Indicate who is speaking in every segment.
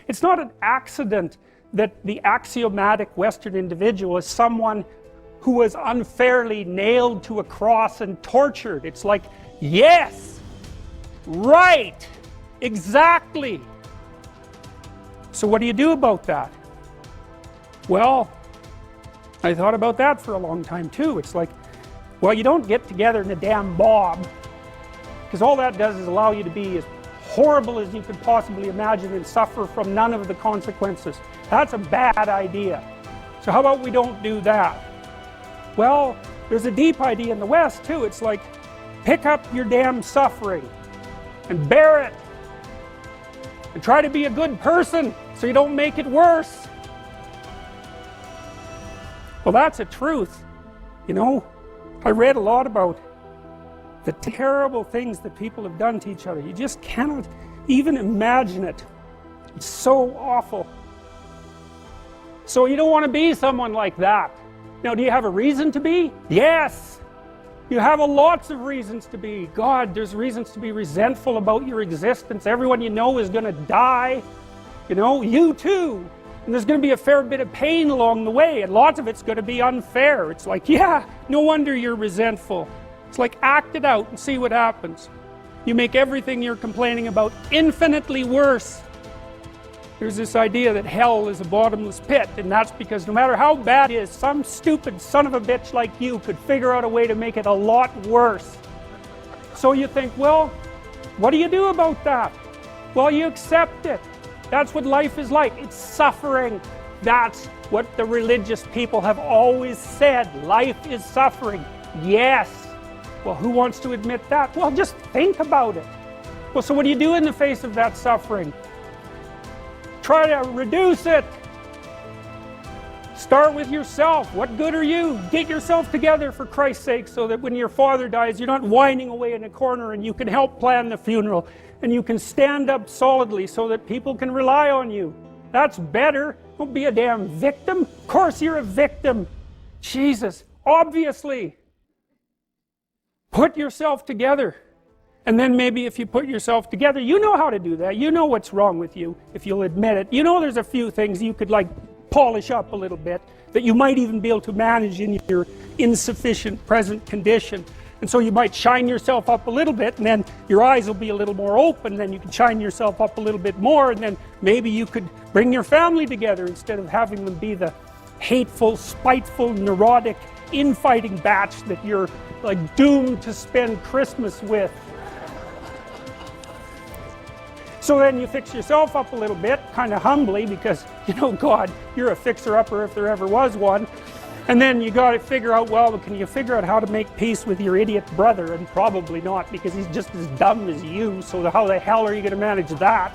Speaker 1: It's not an accident that the axiomatic Western individual is someone who was unfairly nailed to a cross and tortured. It's like, yes, right, exactly. So what do you do about that? Well, I thought about that for a long time too. It's like, well, you don't get together in a damn mob, because all that does is allow you to be as horrible as you could possibly imagine and suffer from none of the consequences. That's a bad idea. So how about we don't do that? Well, there's a deep idea in the West too. It's like, pick up your damn suffering and bear it and try to be a good person so you don't make it worse. Well, that's a truth. You know, I read a lot about the terrible things that people have done to each other. You just cannot even imagine it. It's so awful. So you don't want to be someone like that. Now, do you have a reason to be? Yes! You have lots of reasons to be. God, there's reasons to be resentful about your existence. Everyone you know is going to die. You know, you too. And there's going to be a fair bit of pain along the way, and lots of it's going to be unfair. It's like, yeah, no wonder you're resentful. It's like, act it out and see what happens. You make everything you're complaining about infinitely worse. There's this idea that hell is a bottomless pit, and that's because no matter how bad it is, some stupid son of a bitch like you could figure out a way to make it a lot worse. So you think, well, what do you do about that? Well, you accept it. That's what life is like. It's suffering. That's what the religious people have always said. Life is suffering. Yes. Well, who wants to admit that? Well, just think about it. Well, so what do you do in the face of that suffering? Try to reduce it. Start with yourself. What good are you? Get yourself together, for Christ's sake, so that when your father dies, you're not whining away in a corner, and you can help plan the funeral, and you can stand up solidly so that people can rely on you. That's better. Don't be a damn victim. Of course you're a victim. Jesus, obviously. Put yourself together. And then maybe if you put yourself together, you know how to do that. You know what's wrong with you, if you'll admit it. You know there's a few things you could like polish up a little bit, that you might even be able to manage in your insufficient present condition. And so you might shine yourself up a little bit, and then your eyes will be a little more open, then you can shine yourself up a little bit more, and then maybe you could bring your family together instead of having them be the hateful, spiteful, neurotic, infighting batch that you're like doomed to spend Christmas with. So then you fix yourself up a little bit, kind of humbly, because, you know, God, you're a fixer-upper if there ever was one. And then you got to figure out, well, can you figure out how to make peace with your idiot brother? And probably not, because he's just as dumb as you, so how the hell are you going to manage that?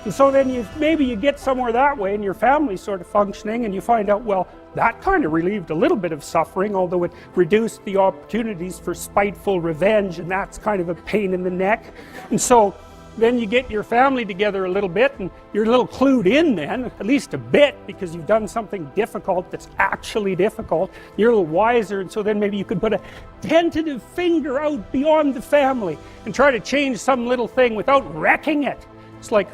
Speaker 1: And so then maybe you get somewhere that way, and your family's sort of functioning, and you find out, well, that kind of relieved a little bit of suffering, although it reduced the opportunities for spiteful revenge, and that's kind of a pain in the neck. And so then you get your family together a little bit, and you're a little clued in then, at least a bit, because you've done something difficult that's actually difficult. You're a little wiser, and so then maybe you could put a tentative finger out beyond the family and try to change some little thing without wrecking it. It's like,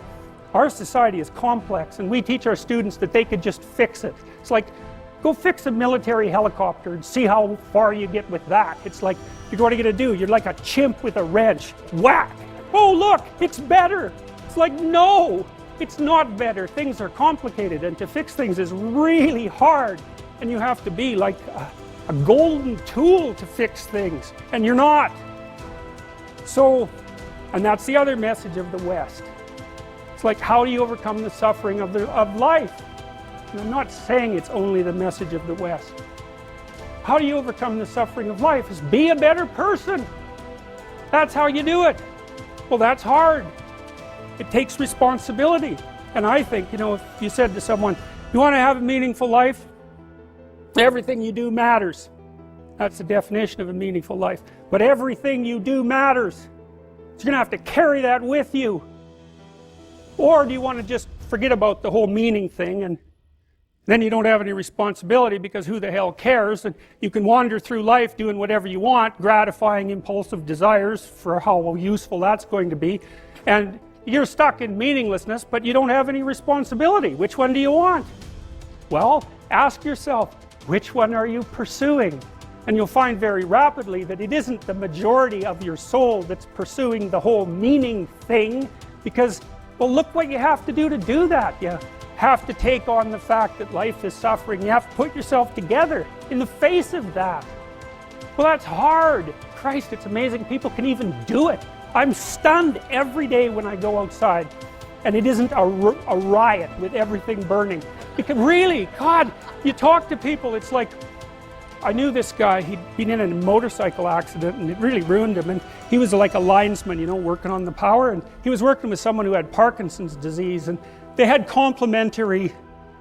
Speaker 1: our society is complex, and we teach our students that they could just fix it. It's like, go fix a military helicopter and see how far you get with that. It's like, what are you going to do? You're like a chimp with a wrench. Whack! Oh, look, it's better. It's like, no, it's not better. Things are complicated, and to fix things is really hard. And you have to be like a golden tool to fix things, and you're not. So, and that's the other message of the West. It's like, how do you overcome the suffering of life? And I'm not saying it's only the message of the West. How do you overcome the suffering of life? Is be a better person. That's how you do it. Well, that's hard. It takes responsibility. And I think, you know, if you said to someone, you want to have a meaningful life? Everything you do matters. That's the definition of a meaningful life. But everything you do matters. So you're going to have to carry that with you. Or do you want to just forget about the whole meaning thing, and then you don't have any responsibility, because who the hell cares, and you can wander through life doing whatever you want, gratifying impulsive desires for how useful that's going to be, and you're stuck in meaninglessness, but you don't have any responsibility. Which one do you want? Well, ask yourself, which one are you pursuing? And you'll find very rapidly that it isn't the majority of your soul that's pursuing the whole meaning thing, because, well, look what you have to do that. You have to take on the fact that life is suffering. You have to put yourself together in the face of that. Well, that's hard. Christ, it's amazing people can even do it. I'm stunned every day when I go outside and it isn't a riot with everything burning. Because really, God, you talk to people, it's like, I knew this guy, he'd been in a motorcycle accident and it really ruined him, and he was like a linesman, you know, working on the power, and he was working with someone who had Parkinson's disease, and they had complementary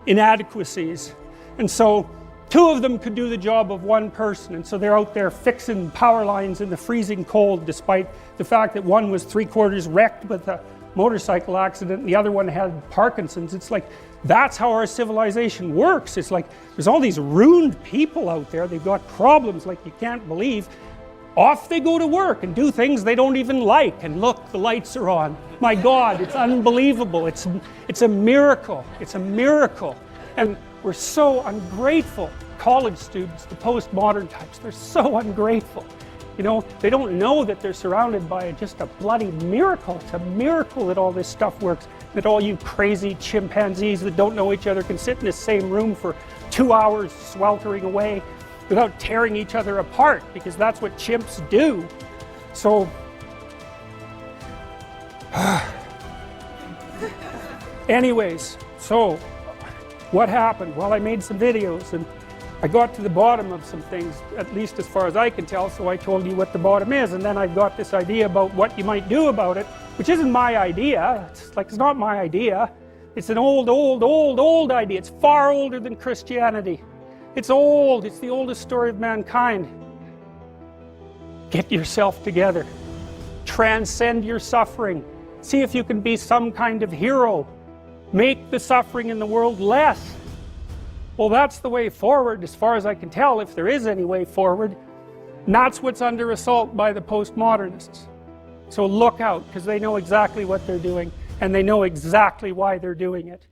Speaker 1: inadequacies, and so two of them could do the job of one person, and so they're out there fixing power lines in the freezing cold, despite the fact that one was 3/4 wrecked with a motorcycle accident and the other one had Parkinson's. It's like, that's how our civilization works. It's like, there's all these ruined people out there, they've got problems like you can't believe. Off they go to work and do things they don't even like, and look, the lights are on. My God, it's unbelievable. It's a miracle. It's a miracle. And we're so ungrateful. College students, the postmodern types, they're so ungrateful. You know, they don't know that they're surrounded by just a bloody miracle. It's a miracle that all this stuff works, that all you crazy chimpanzees that don't know each other can sit in the same room for 2 hours sweltering away without tearing each other apart, because that's what chimps do. So, anyways, so what happened? Well, I made some videos and I got to the bottom of some things, at least as far as I can tell, so I told you what the bottom is, and then I got this idea about what you might do about it, which isn't my idea. It's not my idea. It's an old idea. It's far older than Christianity. It's old. It's the oldest story of mankind. Get yourself together. Transcend your suffering. See if you can be some kind of hero. Make the suffering in the world less. Well, that's the way forward, as far as I can tell, if there is any way forward. And that's what's under assault by the postmodernists. So look out, because they know exactly what they're doing, and they know exactly why they're doing it.